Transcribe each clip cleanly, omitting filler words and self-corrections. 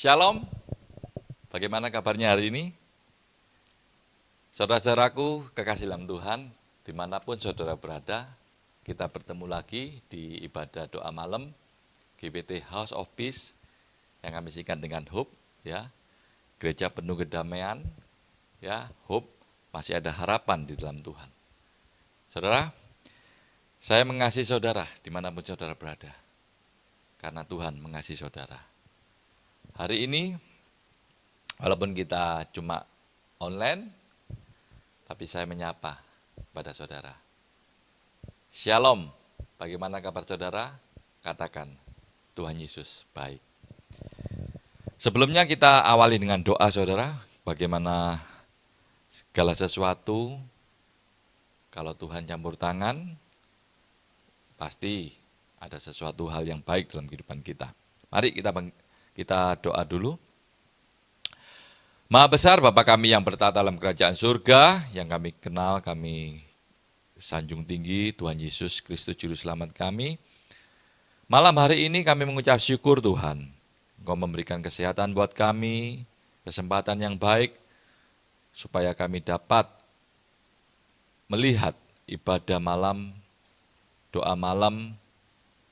Shalom, bagaimana kabarnya hari ini? Saudara-saudaraku, kekasih dalam Tuhan, dimanapun saudara berada, kita bertemu lagi di ibadah doa malam GBT House of Peace yang kami singkat dengan Hope, ya, gereja penuh kedamaian, ya, Hope, masih ada harapan di dalam Tuhan. Saudara, saya mengasihi saudara dimanapun saudara berada, karena Tuhan mengasihi saudara. Hari ini, walaupun kita cuma online, tapi saya menyapa pada saudara. Shalom, bagaimana kabar saudara? Katakan, Tuhan Yesus baik. Sebelumnya kita awali dengan doa saudara, bagaimana segala sesuatu, kalau Tuhan campur tangan, pasti ada sesuatu hal yang baik dalam kehidupan kita. Mari kita doa dulu. Maha besar Bapa kami yang bertata dalam kerajaan surga, yang kami kenal, kami sanjung tinggi, Tuhan Yesus Kristus Juru Selamat kami. Malam hari ini kami mengucap syukur Tuhan, Engkau memberikan kesehatan buat kami, kesempatan yang baik, supaya kami dapat melihat ibadah malam, doa malam,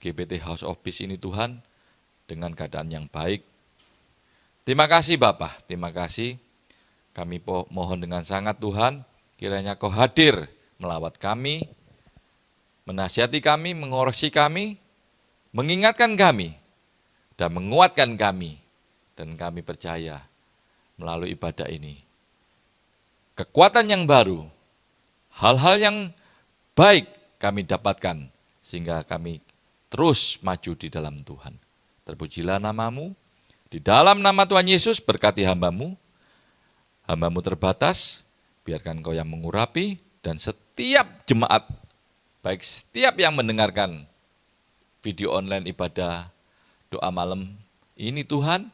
GBT House of Peace ini Tuhan, dengan keadaan yang baik. Terima kasih Bapak, terima kasih. Kami mohon dengan sangat Tuhan, kiranya Kau hadir melawat kami, menasihati kami, mengoreksi kami, mengingatkan kami, dan menguatkan kami. Dan kami percaya melalui ibadah ini, kekuatan yang baru, hal-hal yang baik kami dapatkan, sehingga kami terus maju di dalam Tuhan. Terpujilah nama-Mu, di dalam nama Tuhan Yesus berkati hamba-Mu, hamba-Mu terbatas, biarkan Kau yang mengurapi, dan setiap jemaat, baik setiap yang mendengarkan video online ibadah doa malam ini Tuhan,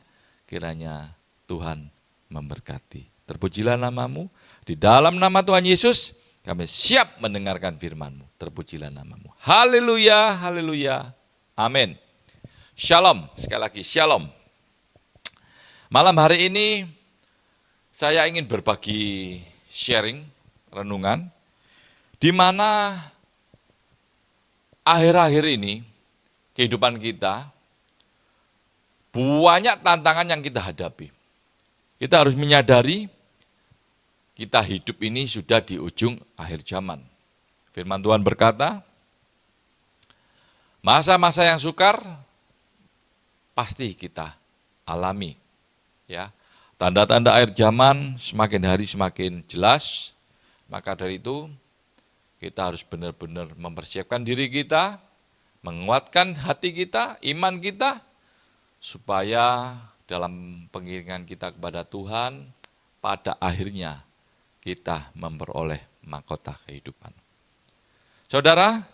kiranya Tuhan memberkati. Terpujilah nama-Mu, di dalam nama Tuhan Yesus, kami siap mendengarkan firman-Mu. Terpujilah nama-Mu. Haleluya, haleluya, amin. Shalom, sekali lagi shalom. Malam hari ini saya ingin berbagi sharing, renungan, di mana akhir-akhir ini kehidupan kita banyak tantangan yang kita hadapi. Kita harus menyadari kita hidup ini sudah di ujung akhir zaman. Firman Tuhan berkata, masa-masa yang sukar pasti kita alami. Ya, tanda-tanda akhir zaman semakin hari semakin jelas, maka dari itu kita harus benar-benar mempersiapkan diri kita, menguatkan hati kita, iman kita, supaya dalam pengiringan kita kepada Tuhan, pada akhirnya kita memperoleh mahkota kehidupan. Saudara,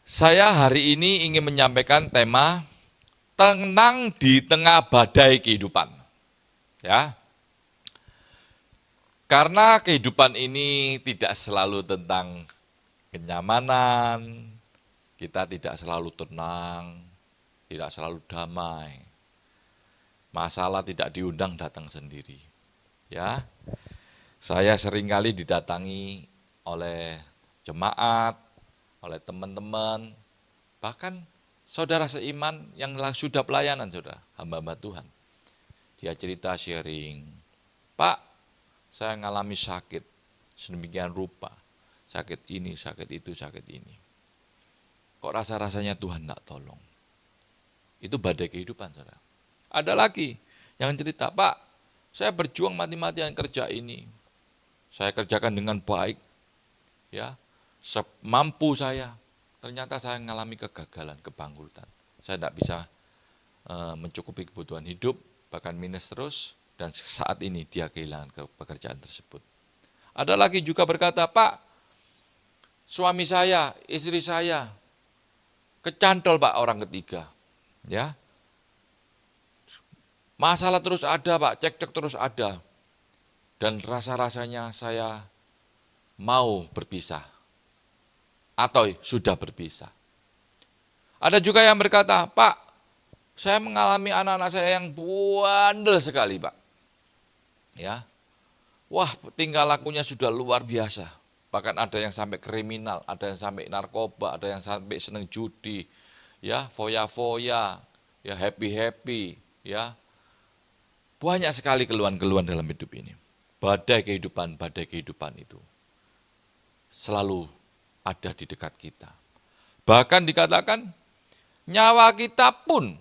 saya hari ini ingin menyampaikan tema tenang di tengah badai kehidupan. Ya. Karena kehidupan ini tidak selalu tentang kenyamanan, kita tidak selalu tenang, tidak selalu damai. Masalah tidak diundang datang sendiri. Ya. Saya seringkali didatangi oleh jemaat, oleh teman-teman, bahkan saudara seiman yang sudah pelayanan, saudara, hamba-hamba Tuhan. Dia cerita sharing, Pak, saya mengalami sakit, sedemikian rupa, sakit ini, sakit itu, sakit ini. Kok rasa-rasanya Tuhan tidak tolong? Itu badai kehidupan, saudara. Ada lagi yang cerita, Pak, saya berjuang mati-matian kerja ini. Saya kerjakan dengan baik, ya, semampu saya. Ternyata saya mengalami kegagalan, kebangkrutan. Saya tidak bisa mencukupi kebutuhan hidup, bahkan minus terus, dan saat ini dia kehilangan pekerjaan tersebut. Ada lagi juga berkata, Pak, suami saya, istri saya, kecantol Pak orang ketiga. Ya, masalah terus ada Pak, cekcok terus ada. Dan rasa-rasanya saya mau berpisah. Atau sudah berpisah. Ada juga yang berkata, Pak, Saya mengalami anak-anak saya yang bandel sekali, Pak. Ya. Wah, tingkah lakunya sudah luar biasa. Bahkan ada yang sampai kriminal, ada yang sampai narkoba, ada yang sampai seneng judi, ya, foya-foya, ya happy-happy, ya. Banyak sekali keluhan-keluhan dalam hidup ini. Badai kehidupan itu selalu ada di dekat kita. Bahkan dikatakan nyawa kita pun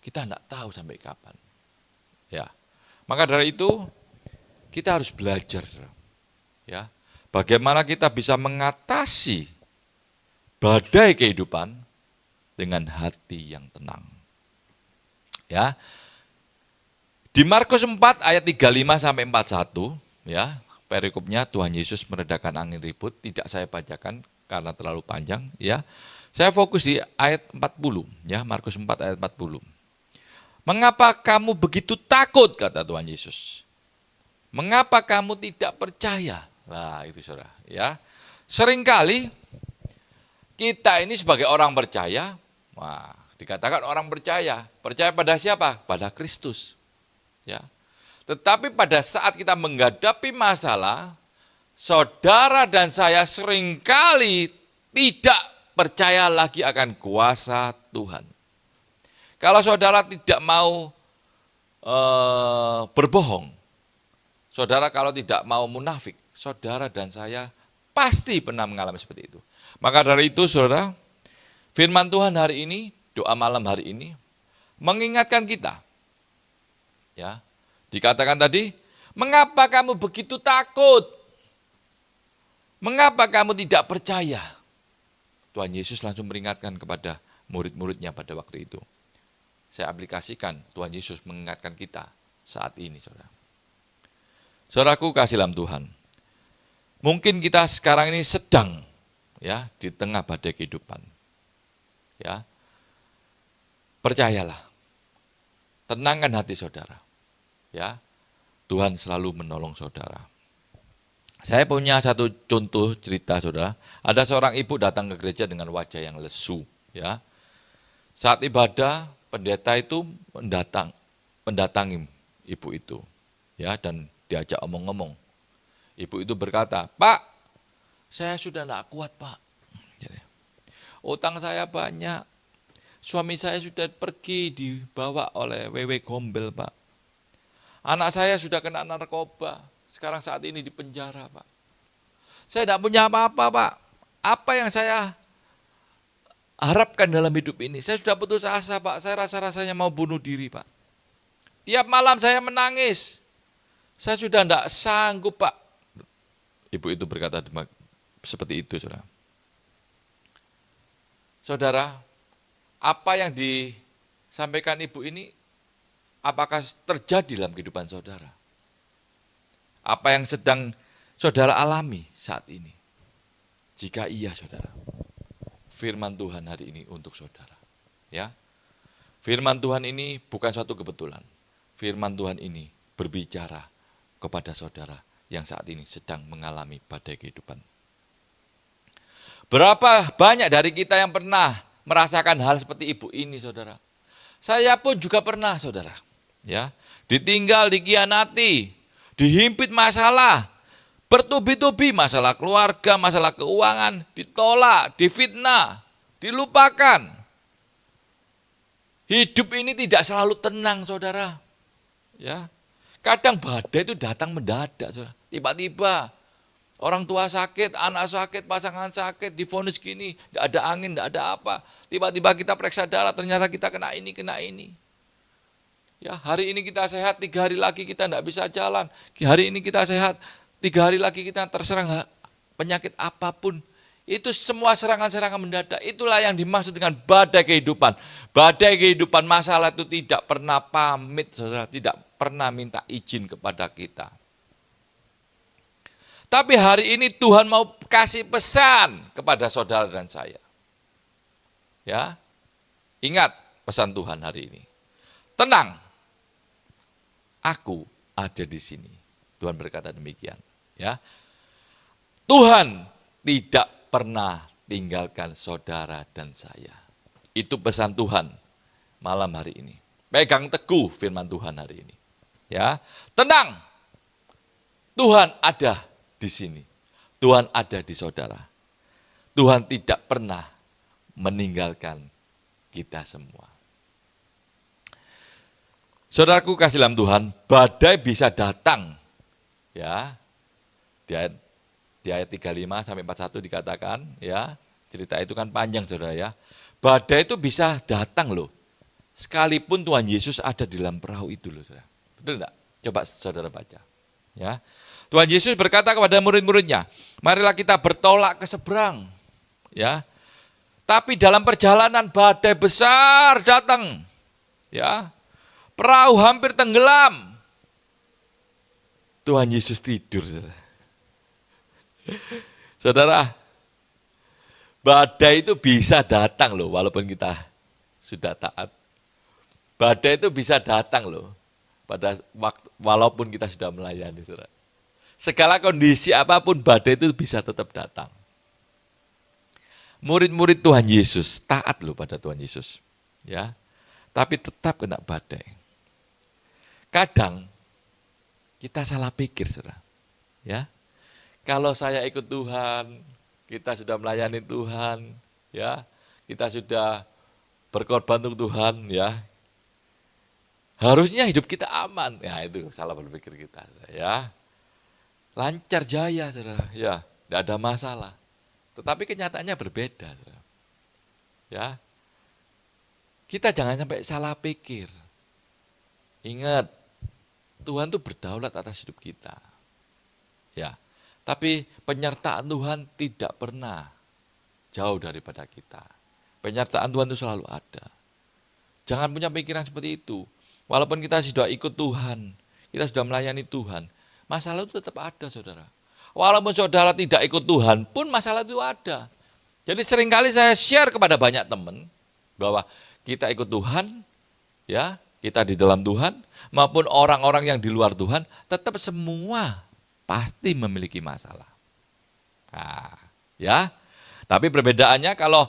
kita tidak tahu sampai kapan. Ya, maka dari itu kita harus belajar, ya, bagaimana kita bisa mengatasi badai kehidupan dengan hati yang tenang. Ya, di Markus 4 ayat 35 sampai 41, ya, perikopnya Tuhan Yesus meredakan angin ribut, tidak saya bacakan karena terlalu panjang, ya. Saya fokus di ayat 40, ya, Markus 4 ayat 40. Mengapa kamu begitu takut, kata Tuhan Yesus? Mengapa kamu tidak percaya? Nah, itu Saudara, ya. Seringkali kita ini sebagai orang percaya, wah, dikatakan orang percaya pada siapa? Pada Kristus. Ya. Tetapi pada saat kita menghadapi masalah, saudara dan saya seringkali tidak percaya lagi akan kuasa Tuhan. Kalau saudara tidak mau berbohong, saudara kalau tidak mau munafik, saudara dan saya pasti pernah mengalami seperti itu. Maka dari itu saudara, firman Tuhan hari ini, doa malam hari ini, mengingatkan kita. Ya, dikatakan tadi, mengapa kamu begitu takut? Mengapa kamu tidak percaya? Tuhan Yesus langsung peringatkan kepada murid-muridnya pada waktu itu. Saya aplikasikan, Tuhan Yesus mengingatkan kita saat ini, saudara. Saudaraku kasih dalam Tuhan, mungkin kita sekarang ini sedang, ya, di tengah badai kehidupan. Ya, percayalah, tenangkan hati saudara. Ya, Tuhan selalu menolong saudara. Saya punya satu contoh cerita saudara. Ada seorang ibu datang ke gereja dengan wajah yang lesu. Ya, saat ibadah pendeta itu mendatangi ibu itu. Ya, dan diajak omong-omong. Ibu itu berkata, Pak, saya sudah tidak kuat Pak. Utang saya banyak. Suami saya sudah pergi dibawa oleh wewe gombel Pak. Anak saya sudah kena narkoba, sekarang saat ini di penjara, Pak. Saya tidak punya apa-apa, Pak. Apa yang saya harapkan dalam hidup ini? Saya sudah putus asa, Pak. Saya rasa-rasanya mau bunuh diri, Pak. Tiap malam saya menangis. Saya sudah tidak sanggup, Pak. Ibu itu berkata seperti itu, saudara. Saudara, apa yang disampaikan ibu ini, apakah terjadi dalam kehidupan saudara? Apa yang sedang saudara alami saat ini? Jika iya saudara, firman Tuhan hari ini untuk saudara. Ya, firman Tuhan ini bukan suatu kebetulan. Firman Tuhan ini berbicara kepada saudara yang saat ini sedang mengalami badai kehidupan. Berapa banyak dari kita yang pernah merasakan hal seperti ibu ini saudara? Saya pun juga pernah saudara. Ya, ditinggal, dikhianati, dihimpit masalah, bertubi-tubi masalah keluarga, masalah keuangan, ditolak, difitnah, dilupakan. Hidup ini tidak selalu tenang, saudara. Ya, kadang badai itu datang mendadak, saudara. Tiba-tiba orang tua sakit, anak sakit, pasangan sakit, divonis gini, tidak ada angin, tidak ada apa. Tiba-tiba kita periksa darah, ternyata kita kena ini, kena ini. Ya, hari ini kita sehat, 3 hari lagi kita tidak bisa jalan. Hari ini kita sehat, 3 hari lagi kita terserang penyakit apapun. Itu semua serangan-serangan mendadak. Itulah yang dimaksud dengan badai kehidupan. Badai kehidupan, masalah itu tidak pernah pamit, saudara, tidak pernah minta izin kepada kita. Tapi hari ini Tuhan mau kasih pesan kepada saudara dan saya. Ya, ingat pesan Tuhan hari ini. Tenang. Aku ada di sini. Tuhan berkata demikian. Ya, Tuhan tidak pernah tinggalkan saudara dan saya. Itu pesan Tuhan malam hari ini. Pegang teguh firman Tuhan hari ini. Ya, tenang. Tuhan ada di sini. Tuhan ada di saudara. Tuhan tidak pernah meninggalkan kita semua. Saudaraku kasih dalam Tuhan, badai bisa datang. Ya. Di ayat 35 sampai 41 dikatakan, ya. Cerita itu kan panjang Saudara ya. Badai itu bisa datang loh. Sekalipun Tuhan Yesus ada di dalam perahu itu loh Saudara. Betul enggak? Coba Saudara baca. Ya. Tuhan Yesus berkata kepada murid-muridnya, marilah kita bertolak ke seberang. Ya. Tapi dalam perjalanan badai besar datang. Ya. Perahu hampir tenggelam. Tuhan Yesus tidur. Saudara. Saudara, badai itu bisa datang loh walaupun kita sudah taat. Badai itu bisa datang loh pada waktu walaupun kita sudah melayani. Saudara. Segala kondisi apapun badai itu bisa tetap datang. Murid-murid Tuhan Yesus taat loh pada Tuhan Yesus. Ya. Tapi tetap kena badai. Kadang kita salah pikir, Saudara. Ya. Kalau saya ikut Tuhan, kita sudah melayani Tuhan, ya. Kita sudah berkorban untuk Tuhan, ya. Harusnya hidup kita aman. Ya, itu salah berpikir kita, ya. Lancar jaya, Saudara. Ya, tidak ada masalah. Tetapi kenyataannya berbeda, Saudara. Ya. Kita jangan sampai salah pikir. Ingat, Tuhan itu berdaulat atas hidup kita. Ya. Tapi penyertaan Tuhan tidak pernah jauh daripada kita. Penyertaan Tuhan itu selalu ada. Jangan punya pikiran seperti itu. Walaupun kita sudah ikut Tuhan, kita sudah melayani Tuhan, masalah itu tetap ada, Saudara. Walaupun saudara tidak ikut Tuhan pun masalah itu ada. Jadi seringkali saya share kepada banyak teman bahwa kita ikut Tuhan, ya, kita di dalam Tuhan, maupun orang-orang yang di luar Tuhan, tetap semua pasti memiliki masalah. Nah, ya. Tapi perbedaannya kalau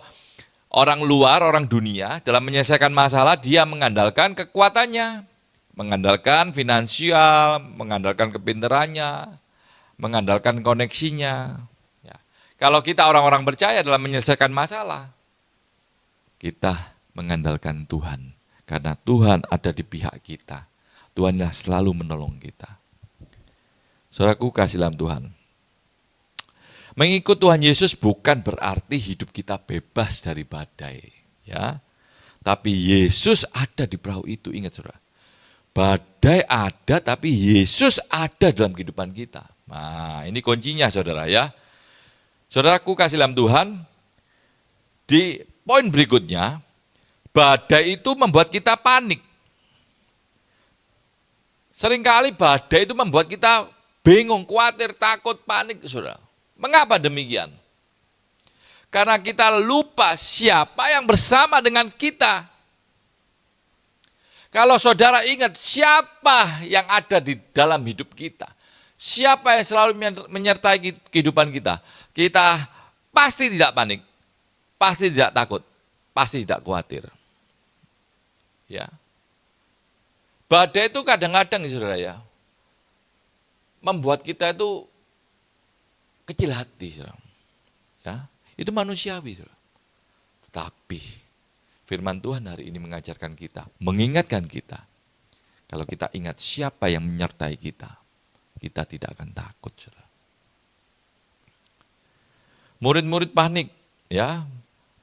orang luar, orang dunia dalam menyelesaikan masalah dia mengandalkan kekuatannya, mengandalkan finansial, mengandalkan kepintarannya, mengandalkan koneksinya. Ya. Kalau kita orang-orang percaya dalam menyelesaikan masalah, kita mengandalkan Tuhan. Karena Tuhan ada di pihak kita. Tuhan yang selalu menolong kita. Saudaraku kasih dalam Tuhan. Mengikut Tuhan Yesus bukan berarti hidup kita bebas dari badai. Ya. Tapi Yesus ada di perahu itu, ingat saudara. Badai ada tapi Yesus ada dalam kehidupan kita. Nah ini kuncinya saudara ya. Saudaraku kasih dalam Tuhan, di poin berikutnya, badai itu membuat kita panik. Seringkali badai itu membuat kita bingung, khawatir, takut, panik saudara. Mengapa demikian? Karena kita lupa siapa yang bersama dengan kita. Kalau saudara ingat siapa yang ada di dalam hidup kita, siapa yang selalu menyertai kehidupan kita, kita pasti tidak panik, pasti tidak takut, pasti tidak khawatir. Ya. Badai itu kadang-kadang saudara ya, membuat kita itu kecil hati, saudara. Ya, itu manusiawi, saudara. Tetapi firman Tuhan hari ini mengajarkan kita, mengingatkan kita, kalau kita ingat siapa yang menyertai kita, kita tidak akan takut, saudara. Murid-murid panik, ya,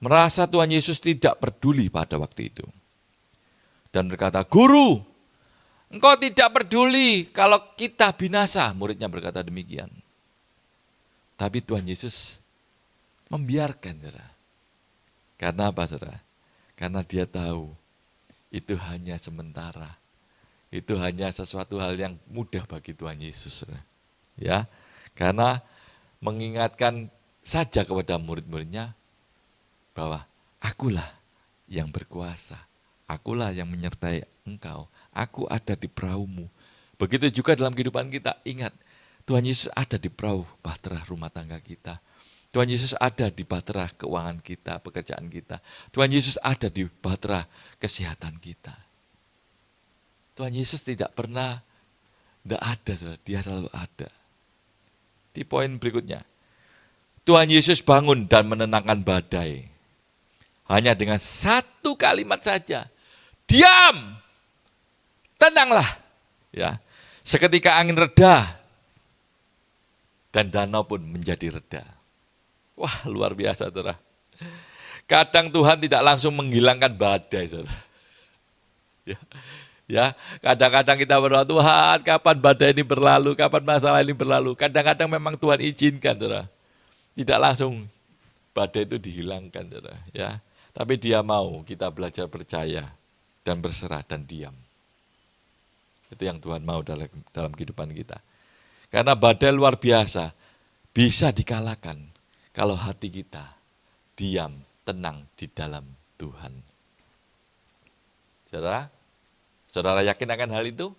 merasa Tuhan Yesus tidak peduli pada waktu itu. Dan berkata, Guru, Engkau tidak peduli kalau kita binasa, muridnya berkata demikian. Tapi Tuhan Yesus membiarkan, saudara. Karena apa, saudara? Karena dia tahu itu hanya sementara. Itu hanya sesuatu hal yang mudah bagi Tuhan Yesus, saudara. Ya, karena mengingatkan saja kepada murid-muridnya bahwa akulah yang berkuasa. Akulah yang menyertai engkau. Aku ada di perahumu. Begitu juga dalam kehidupan kita. Ingat, Tuhan Yesus ada di perahu bahtera rumah tangga kita. Tuhan Yesus ada di bahtera keuangan kita, pekerjaan kita. Tuhan Yesus ada di bahtera kesehatan kita. Tuhan Yesus tidak pernah tidak ada, saudara. Dia selalu ada. Di poin berikutnya, Tuhan Yesus bangun dan menenangkan badai. Hanya dengan satu kalimat saja, diam, tenanglah. Ya, seketika angin reda dan danau pun menjadi reda. Wah, luar biasa, saudara. Kadang Tuhan tidak langsung menghilangkan badai, saudara. Ya, kadang-kadang kita berdoa, Tuhan, kapan badai ini berlalu, kapan masalah ini berlalu. Kadang-kadang memang Tuhan izinkan, saudara. Tidak langsung badai itu dihilangkan, saudara. Ya, tapi Dia mau kita belajar percaya dan berserah dan diam. Itu yang Tuhan mau dalam kehidupan kita. Karena badai luar biasa bisa dikalahkan kalau hati kita diam, tenang di dalam Tuhan. Saudara yakin akan hal itu?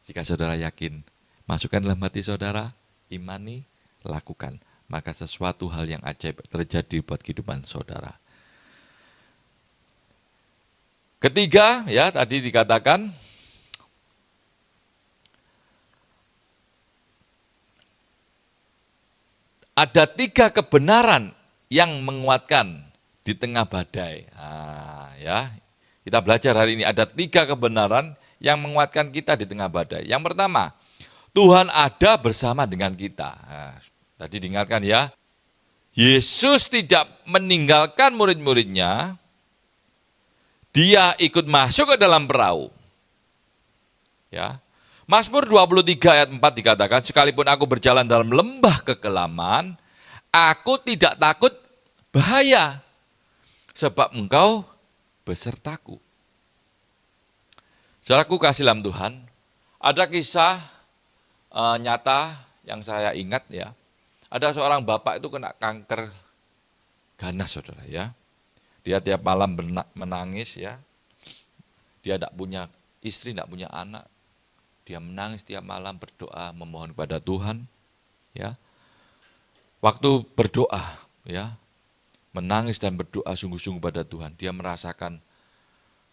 Jika saudara yakin, masukkan dalam hati saudara, imani, lakukan. Maka sesuatu hal yang ajaib terjadi buat kehidupan saudara. Ketiga, ya tadi dikatakan, ada 3 kebenaran yang menguatkan di tengah badai. Ya, kita belajar hari ini ada 3 kebenaran yang menguatkan kita di tengah badai. Yang pertama, Tuhan ada bersama dengan kita. Tadi diingatkan ya, Yesus tidak meninggalkan murid-muridnya, Dia ikut masuk ke dalam perahu. Ya, Mazmur 23 ayat 4 dikatakan, sekalipun aku berjalan dalam lembah kekelaman, aku tidak takut bahaya, sebab Engkau besertaku. Saudaraku kasih dalam Tuhan, ada kisah nyata yang saya ingat ya. Ada seorang bapak itu kena kanker ganas, saudara ya. Dia tiap malam menangis ya. Dia tidak punya istri, tidak punya anak. Dia menangis tiap malam berdoa memohon kepada Tuhan. Ya, waktu berdoa ya, menangis dan berdoa sungguh-sungguh pada Tuhan, dia merasakan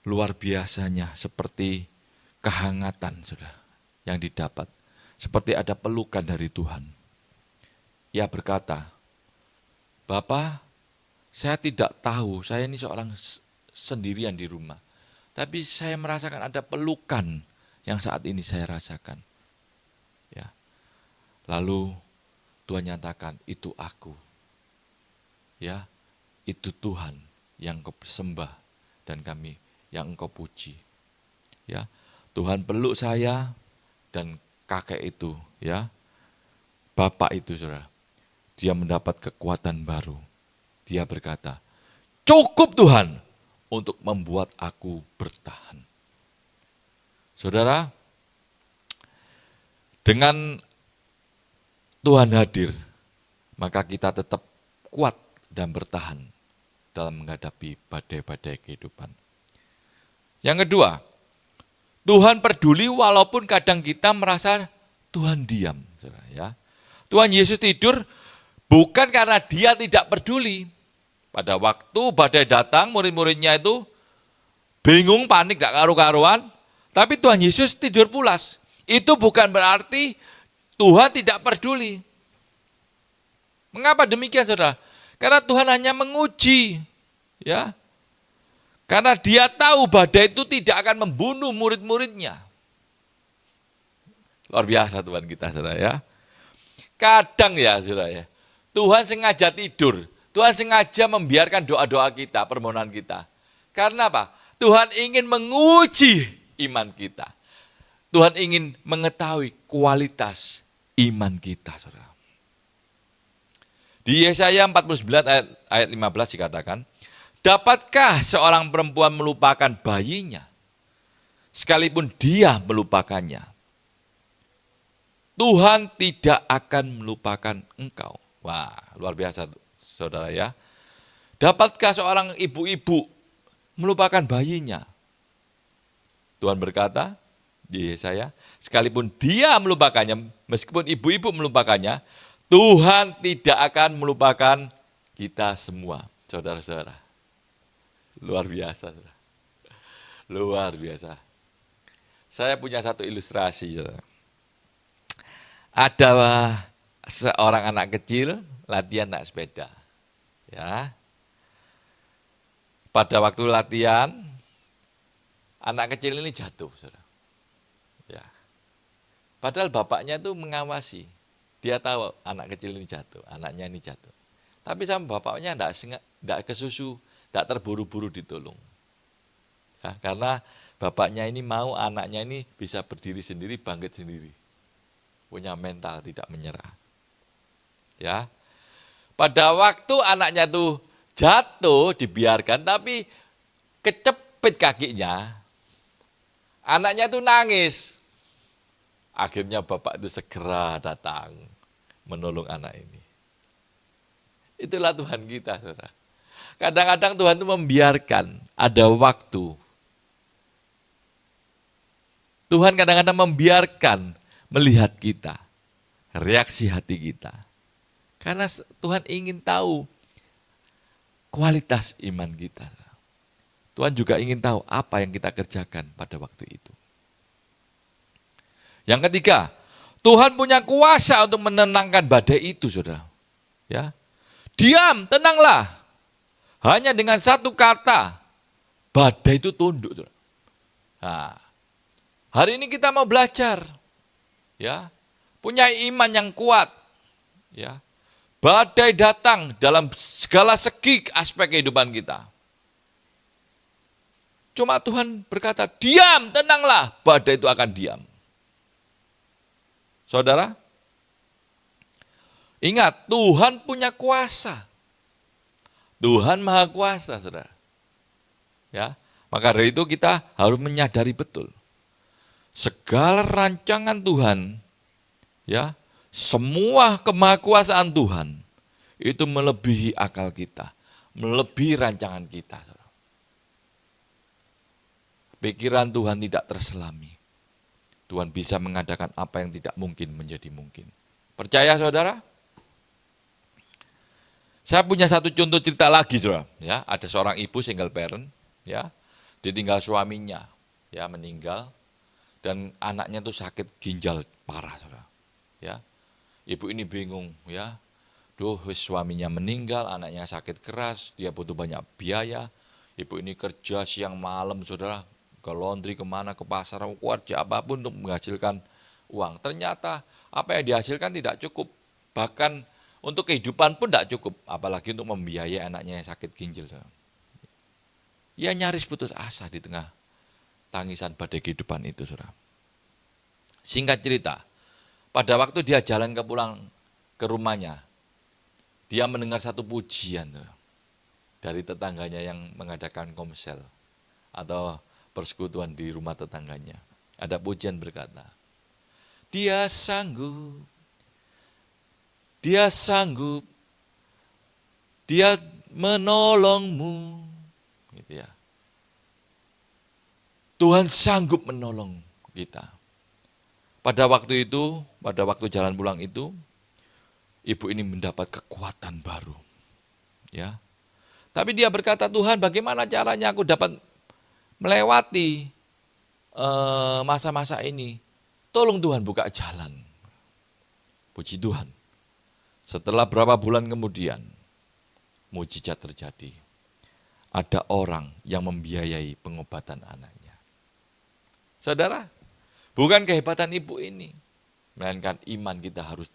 luar biasanya seperti kehangatan saudara yang didapat, seperti ada pelukan dari Tuhan. Ia berkata, Bapak, saya tidak tahu, saya ini seorang sendirian di rumah, tapi saya merasakan ada pelukan yang saat ini saya rasakan. Ya, lalu Tuhan nyatakan, itu aku. Ya, itu Tuhan yang kau sembah dan kami yang engkau puji. Ya, Tuhan peluk saya dan kakek itu, ya, bapak itu, saudara. Dia mendapat kekuatan baru. Dia berkata, cukup Tuhan untuk membuat aku bertahan. Saudara, dengan Tuhan hadir, maka kita tetap kuat dan bertahan dalam menghadapi badai-badai kehidupan. Yang kedua, Tuhan peduli walaupun kadang kita merasa Tuhan diam. Saudara, ya. Tuhan Yesus tidur bukan karena Dia tidak peduli. Pada waktu badai datang, murid-muridnya itu bingung, panik, gak karu-karuan. Tapi Tuhan Yesus tidur pulas. Itu bukan berarti Tuhan tidak peduli. Mengapa demikian, saudara? Karena Tuhan hanya menguji. Ya, karena Dia tahu badai itu tidak akan membunuh murid-muridnya. Luar biasa Tuhan kita, saudara ya. Kadang ya, saudara ya, Tuhan sengaja tidur, Tuhan sengaja membiarkan doa-doa kita, permohonan kita. Karena apa? Tuhan ingin menguji iman kita. Tuhan ingin mengetahui kualitas iman kita, saudara. Di Yesaya 49 ayat 15 dikatakan, dapatkah seorang perempuan melupakan bayinya, sekalipun dia melupakannya? Tuhan tidak akan melupakan engkau. Wah, luar biasa saudara ya. Dapatkah seorang ibu-ibu melupakan bayinya? Tuhan berkata di Yesaya, sekalipun dia melupakannya, meskipun ibu-ibu melupakannya, Tuhan tidak akan melupakan kita semua, saudara-saudara. Luar biasa, saudara. Luar biasa. Saya punya satu ilustrasi, saudara. Ada seorang anak kecil latihan naik sepeda. Ya. Pada waktu latihan, anak kecil ini jatuh, saudara. Ya. Padahal bapaknya itu mengawasi. Dia tahu anak kecil ini jatuh, anaknya ini jatuh. Tapi sama bapaknya enggak kesusu, enggak terburu-buru ditolong. Ya, karena bapaknya ini mau anaknya ini bisa berdiri sendiri, bangkit sendiri. Punya mental tidak menyerah. Ya. Pada waktu anaknya tuh jatuh dibiarkan, tapi kecepit kakinya, anaknya tuh nangis. Akhirnya bapak itu segera datang menolong anak ini. Itulah Tuhan kita, saudara. Kadang-kadang Tuhan itu membiarkan ada waktu. Tuhan kadang-kadang membiarkan melihat kita, reaksi hati kita. Karena Tuhan ingin tahu kualitas iman kita. Tuhan juga ingin tahu apa yang kita kerjakan pada waktu itu. Yang ketiga, Tuhan punya kuasa untuk menenangkan badai itu, saudara. Ya, diam, tenanglah. Hanya dengan satu kata, badai itu tunduk, saudara. Nah, hari ini kita mau belajar, ya, punya iman yang kuat, ya. Badai datang dalam segala segi aspek kehidupan kita. Cuma Tuhan berkata, diam, tenanglah, badai itu akan diam. Saudara, ingat, Tuhan punya kuasa. Tuhan maha kuasa, saudara. Ya, maka dari itu kita harus menyadari betul. Segala rancangan Tuhan, ya, semua kemahakuasaan Tuhan itu melebihi akal kita, melebihi rancangan kita. Pikiran Tuhan tidak terselami. Tuhan bisa mengadakan apa yang tidak mungkin menjadi mungkin. Percaya, saudara? Saya punya satu contoh cerita lagi, saudara. Ya, ada seorang ibu single parent, ya, ditinggal suaminya, ya, meninggal, dan anaknya tuh sakit ginjal parah, saudara. Ya. Ibu ini bingung, ya. Suaminya meninggal, anaknya sakit keras, dia butuh banyak biaya. Ibu ini kerja siang malam, saudara, ke laundry, kemana, ke pasar, kerja apapun untuk menghasilkan uang. Ternyata apa yang dihasilkan tidak cukup. Bahkan untuk kehidupan pun tidak cukup, apalagi untuk membiayai anaknya yang sakit ginjal. Ia nyaris putus asa di tengah tangisan badai kehidupan itu, saudara. Singkat cerita, pada waktu dia jalan pulang ke rumahnya, dia mendengar satu pujian dari tetangganya yang mengadakan komsel atau persekutuan di rumah tetangganya. Ada pujian berkata, dia sanggup, dia menolongmu. Gitu ya. Tuhan sanggup menolong kita. Pada waktu itu, pada waktu jalan pulang itu, ibu ini mendapat kekuatan baru. Ya. Tapi dia berkata, Tuhan, bagaimana caranya aku dapat melewati masa-masa ini? Tolong Tuhan buka jalan. Puji Tuhan. Setelah berapa bulan kemudian, mujizat terjadi. Ada orang yang membiayai pengobatan anaknya. Saudara, bukan kehebatan ibu ini, melainkan iman kita harus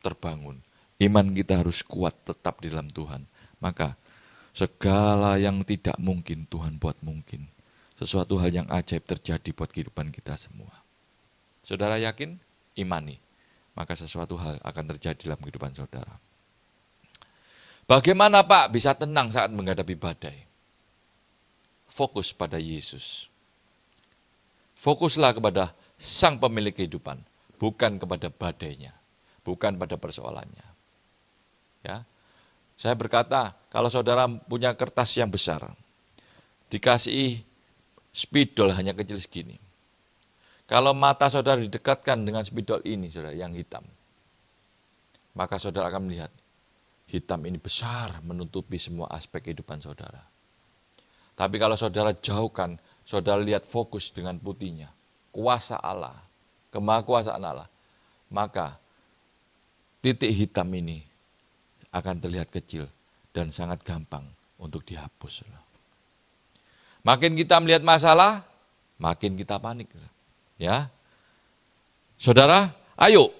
terbangun. Iman kita harus kuat tetap di dalam Tuhan. Maka segala yang tidak mungkin Tuhan buat mungkin. Sesuatu hal yang ajaib terjadi buat kehidupan kita semua. Saudara yakin? Imani. Maka sesuatu hal akan terjadi dalam kehidupan saudara. Bagaimana Pak bisa tenang saat menghadapi badai? Fokus pada Yesus. Fokuslah kepada Sang pemilik kehidupan, bukan kepada badainya, bukan pada persoalannya. Ya, saya berkata, kalau saudara punya kertas yang besar, dikasih spidol hanya kecil segini. Kalau mata saudara didekatkan dengan spidol ini, saudara, yang hitam, maka saudara akan melihat hitam ini besar menutupi semua aspek kehidupan saudara. Tapi kalau saudara jauhkan, saudara lihat fokus dengan putihnya, kuasa Allah, kemahakuasaan Allah, maka titik hitam ini akan terlihat kecil dan sangat gampang untuk dihapus. Makin kita melihat masalah, makin kita panik. Ya, saudara, ayo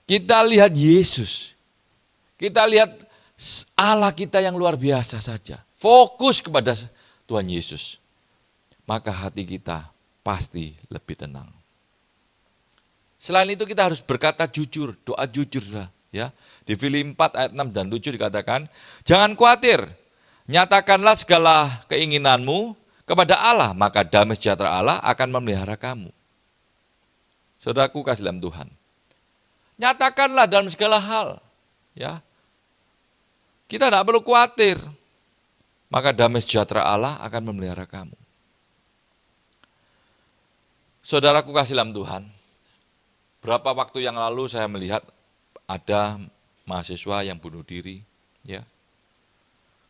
kita lihat Yesus. Kita lihat Allah kita yang luar biasa saja. Fokus kepada Tuhan Yesus. Maka hati kita pasti lebih tenang. Selain itu kita harus berkata jujur, doa jujur. Ya. Di Filipi 4 ayat 6 dan 7 dikatakan, jangan khawatir, nyatakanlah segala keinginanmu kepada Allah, maka damai sejahtera Allah akan memelihara kamu. Saudaraku kasih dalam Tuhan. Nyatakanlah dalam segala hal. Ya, kita tidak perlu khawatir, maka damai sejahtera Allah akan memelihara kamu. Saudaraku kasih dalam Tuhan, berapa waktu yang lalu saya melihat ada mahasiswa yang bunuh diri, ya,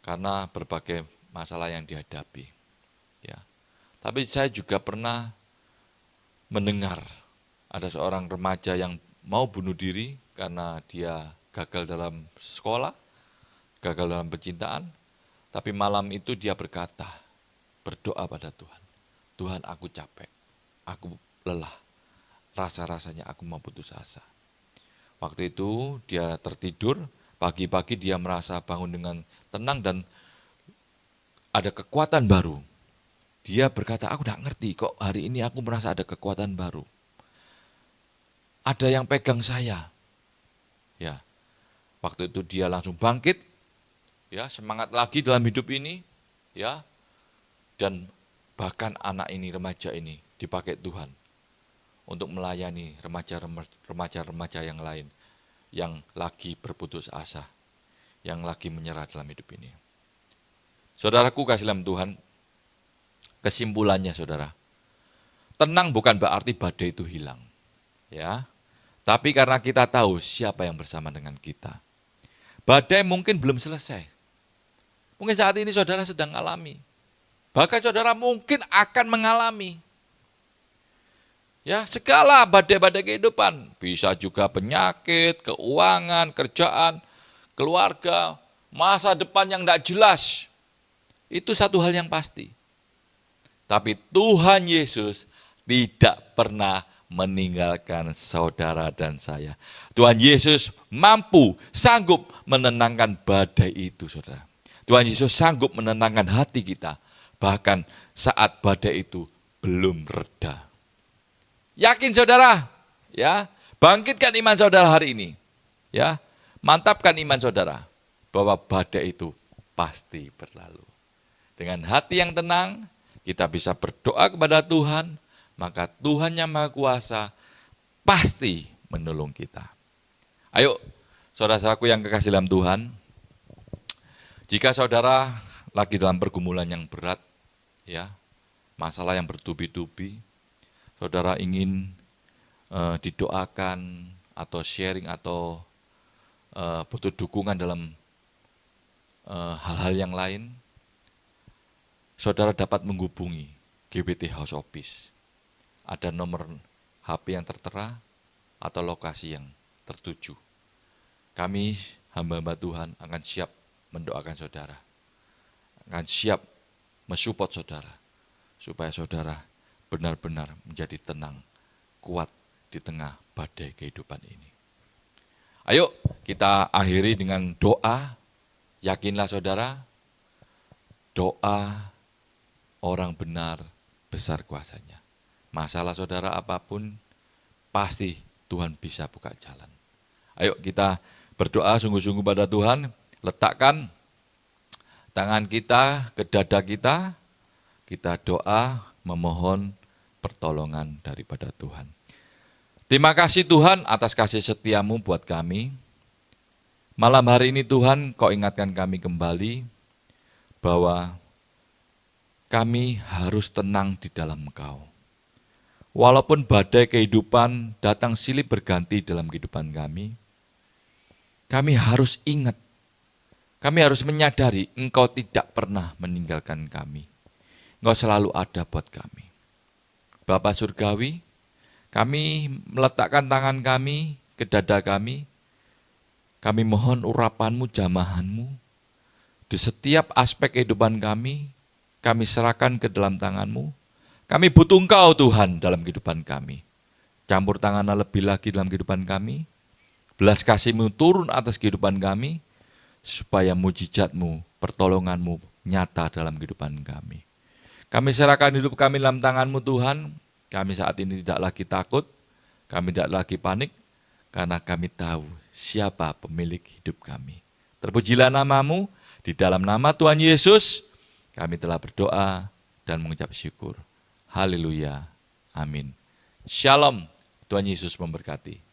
karena berbagai masalah yang dihadapi. Ya, tapi saya juga pernah mendengar ada seorang remaja yang mau bunuh diri karena dia gagal dalam sekolah, gagal dalam percintaan, tapi malam itu dia berkata, berdoa pada Tuhan, Tuhan aku capek, aku lelah, rasa-rasanya aku mau putus asa. Waktu itu dia tertidur, pagi-pagi dia merasa bangun dengan tenang dan ada kekuatan baru. Dia berkata, aku tidak ngerti kok hari ini aku merasa ada kekuatan baru. Ada yang pegang saya. Ya, waktu itu dia langsung bangkit, ya, semangat lagi dalam hidup ini, ya, dan bahkan anak ini, remaja ini dipakai Tuhan untuk melayani remaja-remaja yang lain yang lagi berputus asa, yang lagi menyerah dalam hidup ini. Saudaraku kasih dalam Tuhan, kesimpulannya saudara, tenang bukan berarti badai itu hilang, ya. Tapi karena kita tahu siapa yang bersama dengan kita. Badai mungkin belum selesai. Mungkin saat ini saudara sedang alami. Bahkan saudara mungkin akan mengalami. Ya, segala badai-badai kehidupan. Bisa juga penyakit, keuangan, kerjaan, keluarga, masa depan yang tidak jelas. Itu satu hal yang pasti. Tapi Tuhan Yesus tidak pernah meninggalkan saudara dan saya. Tuhan Yesus mampu, sanggup menenangkan badai itu, saudara. Tuhan Yesus sanggup menenangkan hati kita, bahkan saat badai itu belum reda. Yakin saudara? Ya, bangkitkan iman saudara hari ini. Ya, mantapkan iman saudara bahwa badai itu pasti berlalu. Dengan hati yang tenang, kita bisa berdoa kepada Tuhan, maka Tuhan yang Maha Kuasa pasti menolong kita. Ayo, saudara-saudaraku yang kekasih dalam Tuhan, jika saudara lagi dalam pergumulan yang berat, ya, masalah yang bertubi-tubi, saudara ingin didoakan atau sharing atau butuh dukungan dalam hal-hal yang lain, saudara dapat menghubungi GBT House of Peace. Ada nomor HP yang tertera atau lokasi yang tertuju. Kami hamba-hamba Tuhan akan siap mendoakan saudara, akan siap mensupport saudara, supaya saudara benar-benar menjadi tenang, kuat di tengah badai kehidupan ini. Ayo kita akhiri dengan doa. Yakinlah saudara, doa orang benar besar kuasanya. Masalah saudara apapun, pasti Tuhan bisa buka jalan. Ayo kita berdoa sungguh-sungguh pada Tuhan, letakkan tangan kita ke dada kita doa memohon pertolongan daripada Tuhan. Terima kasih Tuhan atas kasih setiamu buat kami. Malam hari ini Tuhan, Kau ingatkan kami kembali bahwa kami harus tenang di dalam Engkau. Walaupun badai kehidupan datang silih berganti dalam kehidupan kami harus ingat Kami harus menyadari Engkau tidak pernah meninggalkan kami. Engkau selalu ada buat kami. Bapa Surgawi, kami meletakkan tangan kami ke dada kami. Kami mohon urapan-Mu, jamahan-Mu. Di setiap aspek kehidupan kami serahkan ke dalam tangan-Mu. Kami butuh Engkau Tuhan dalam kehidupan kami. Campur tangan lebih lagi dalam kehidupan kami. Belas kasih-Mu turun atas kehidupan kami, supaya mujizat-Mu, pertolongan-Mu nyata dalam kehidupan kami. Kami serahkan hidup kami dalam tangan-Mu Tuhan. Kami saat ini tidak lagi takut, kami tidak lagi panik, karena kami tahu siapa pemilik hidup kami. Terpujilah nama-Mu, di dalam nama Tuhan Yesus, kami telah berdoa dan mengucap syukur. Haleluya. Amin. Shalom. Tuhan Yesus memberkati.